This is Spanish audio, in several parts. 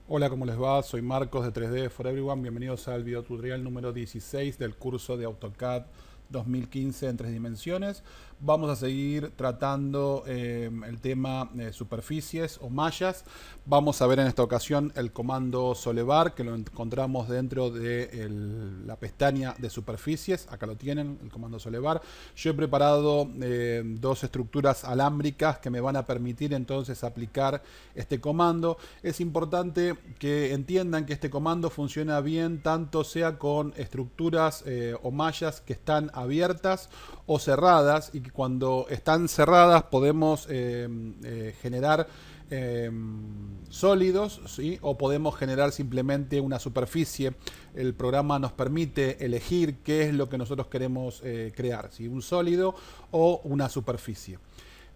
Hola, ¿cómo les va? Soy Marcos de 3D for Everyone. Bienvenidos al video tutorial número 16 del curso de AutoCAD 2015 en tres dimensiones. Vamos a seguir tratando el tema superficies o mallas. Vamos a ver en esta ocasión el comando Solevar, que lo encontramos dentro de la pestaña de superficies. Acá lo tienen, el comando Solevar. Yo he preparado dos estructuras alámbricas que me van a permitir entonces aplicar este comando. Es importante que entiendan que este comando funciona bien tanto sea con estructuras o mallas que están abiertas o cerradas, y que cuando están cerradas podemos generar sólidos, ¿sí? O podemos generar simplemente una superficie. El programa nos permite elegir qué es lo que nosotros queremos crear, ¿sí? Un sólido o una superficie.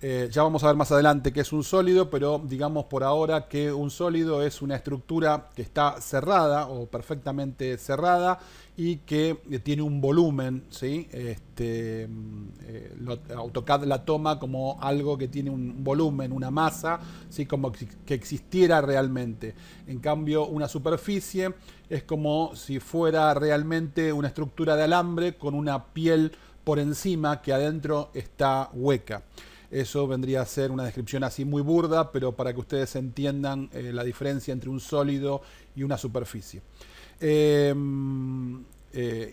Ya vamos a ver más adelante qué es un sólido, pero digamos por ahora que un sólido es una estructura que está cerrada o perfectamente cerrada y que tiene un volumen, ¿sí? AutoCAD la toma como algo que tiene un volumen, una masa, ¿sí? Como que existiera realmente. En cambio, una superficie es como si fuera realmente una estructura de alambre con una piel por encima que adentro está hueca. Eso vendría a ser una descripción así muy burda, pero para que ustedes entiendan la diferencia entre un sólido y una superficie. Eh,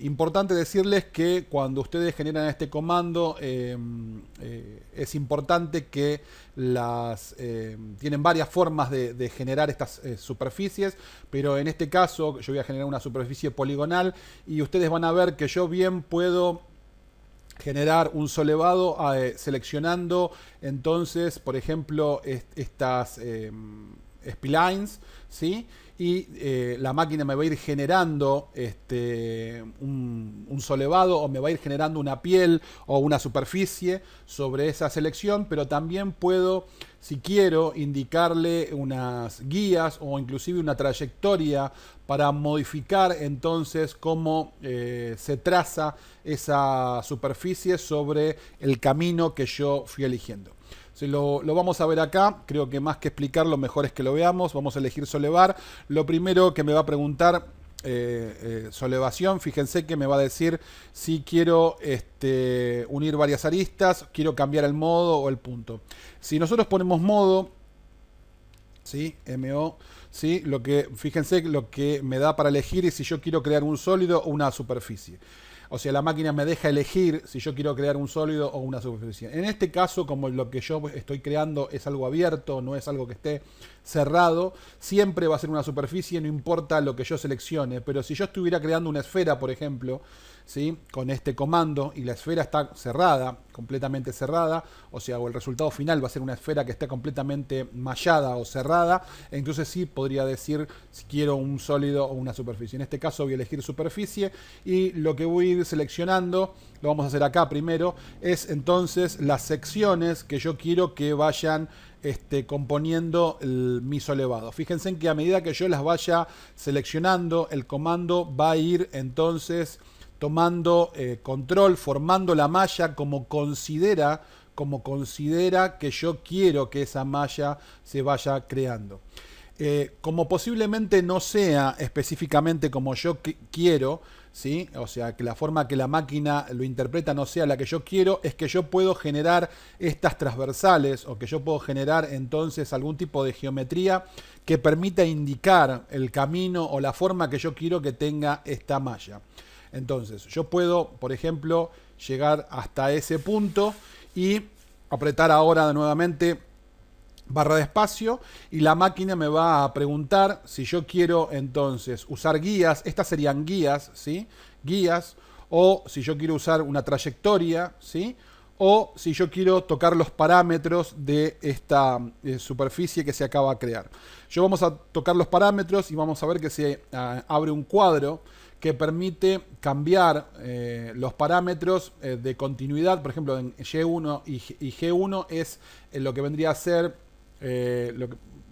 Importante decirles que cuando ustedes generan este comando, es importante que tienen varias formas de generar estas superficies, pero en este caso yo voy a generar una superficie poligonal y ustedes van a ver que yo bien puedo generar un solevado seleccionando entonces, por ejemplo, estas splines, ¿sí? Y la máquina me va a ir generando un solevado, o me va a ir generando una piel o una superficie sobre esa selección, pero también puedo, si quiero, indicarle unas guías o inclusive una trayectoria para modificar entonces cómo se traza esa superficie sobre el camino que yo fui eligiendo. Lo vamos a ver acá. Creo que más que explicarlo, mejor es que lo veamos. Vamos a elegir solevar. Lo primero que me va a preguntar solevación, fíjense que me va a decir si quiero unir varias aristas, quiero cambiar el modo o el punto. Si nosotros ponemos modo, ¿sí? MO, ¿sí? Fíjense lo que me da para elegir es si yo quiero crear un sólido o una superficie. O sea, la máquina me deja elegir si yo quiero crear un sólido o una superficie. En este caso, como lo que yo estoy creando es algo abierto, no es algo que esté cerrado, siempre va a ser una superficie, no importa lo que yo seleccione. Pero si yo estuviera creando una esfera, por ejemplo, ¿sí? Con este comando, y la esfera está cerrada, completamente cerrada, o sea, o el resultado final va a ser una esfera que esté completamente mallada o cerrada, entonces sí podría decir si quiero un sólido o una superficie. En este caso voy a elegir superficie, y lo que voy a ir seleccionando, lo vamos a hacer acá primero, es entonces las secciones que yo quiero que vayan componiendo mi solevado. Fíjense en que a medida que yo las vaya seleccionando, el comando va a ir entonces tomando control, formando la malla como considera que yo quiero que esa malla se vaya creando. Como posiblemente no sea específicamente como yo quiero, ¿sí? O sea, que la forma que la máquina lo interpreta no sea la que yo quiero, es que yo puedo generar estas transversales, o que yo puedo generar entonces algún tipo de geometría que permita indicar el camino o la forma que yo quiero que tenga esta malla. Entonces, yo puedo, por ejemplo, llegar hasta ese punto y apretar ahora nuevamente barra de espacio, y la máquina me va a preguntar si yo quiero entonces usar guías. Estas serían guías, ¿sí? Guías, o si yo quiero usar una trayectoria, ¿sí? O si yo quiero tocar los parámetros de esta superficie que se acaba de crear. Yo vamos a tocar los parámetros y vamos a ver que se abre un cuadro que permite cambiar los parámetros de continuidad. Por ejemplo, en Y1 y G1 es lo que vendría a ser,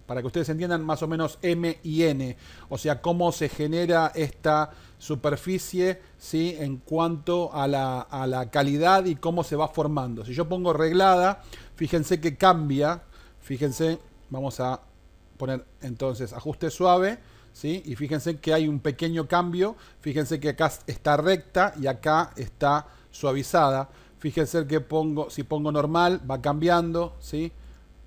para que ustedes entiendan, más o menos M y N. O sea, cómo se genera esta superficie, ¿sí? En cuanto a la calidad y cómo se va formando. Si yo pongo reglada, fíjense que cambia. Fíjense, vamos a poner entonces ajuste suave, ¿sí? Y fíjense que hay un pequeño cambio. Fíjense que acá está recta y acá está suavizada. Fíjense que si pongo normal va cambiando, ¿sí?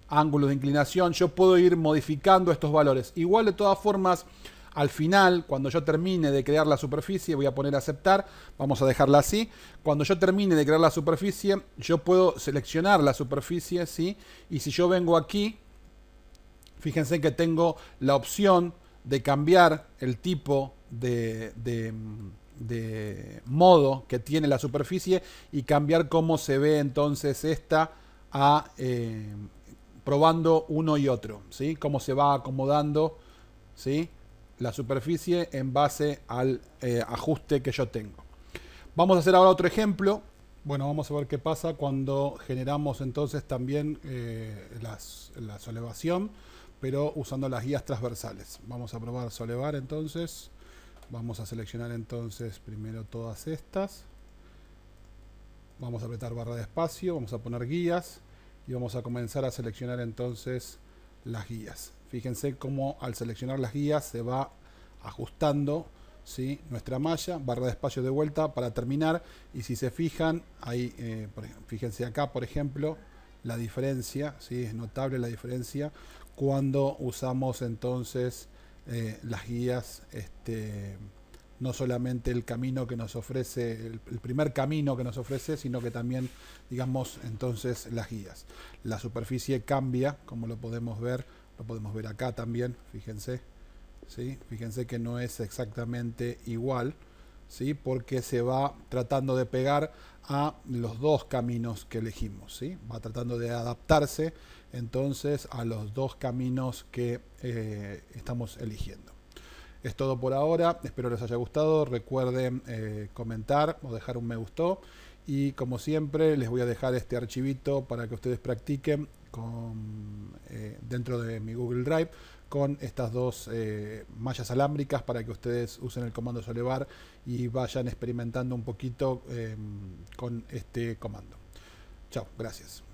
Ángulos de inclinación. Yo puedo ir modificando estos valores. Igual de todas formas, al final, cuando yo termine de crear la superficie, voy a poner aceptar, vamos a dejarla así. Cuando yo termine de crear la superficie, yo puedo seleccionar la superficie, ¿sí? Y si yo vengo aquí, fíjense que tengo la opción de cambiar el tipo de modo que tiene la superficie y cambiar cómo se ve entonces esta probando uno y otro, ¿sí? Cómo se va acomodando, ¿sí? La superficie en base al ajuste que yo tengo. Vamos a hacer ahora otro ejemplo. Bueno, vamos a ver qué pasa cuando generamos entonces también la solevación, pero usando las guías transversales. Vamos a probar solevar entonces. Vamos a seleccionar entonces primero todas estas. Vamos a apretar barra de espacio, vamos a poner guías y vamos a comenzar a seleccionar entonces las guías. Fíjense cómo al seleccionar las guías se va ajustando, ¿sí? Nuestra malla, barra de espacio de vuelta para terminar. Y si se fijan, ahí, fíjense acá, por ejemplo, la diferencia, ¿sí? Es notable la diferencia cuando usamos entonces las guías, no solamente el camino que nos ofrece, el primer camino que nos ofrece, sino que también, digamos, entonces las guías. La superficie cambia, como lo podemos ver acá también, fíjense, ¿sí? Fíjense que no es exactamente igual, ¿sí? Porque se va tratando de pegar a los dos caminos que elegimos, ¿sí? Va tratando de adaptarse entonces a los dos caminos que estamos eligiendo. Es todo por ahora, espero les haya gustado. Recuerden comentar o dejar un me gustó, y como siempre les voy a dejar este archivito para que ustedes practiquen dentro de mi Google Drive con estas dos mallas alámbricas, para que ustedes usen el comando solevar y vayan experimentando un poquito con este comando. Chao, gracias.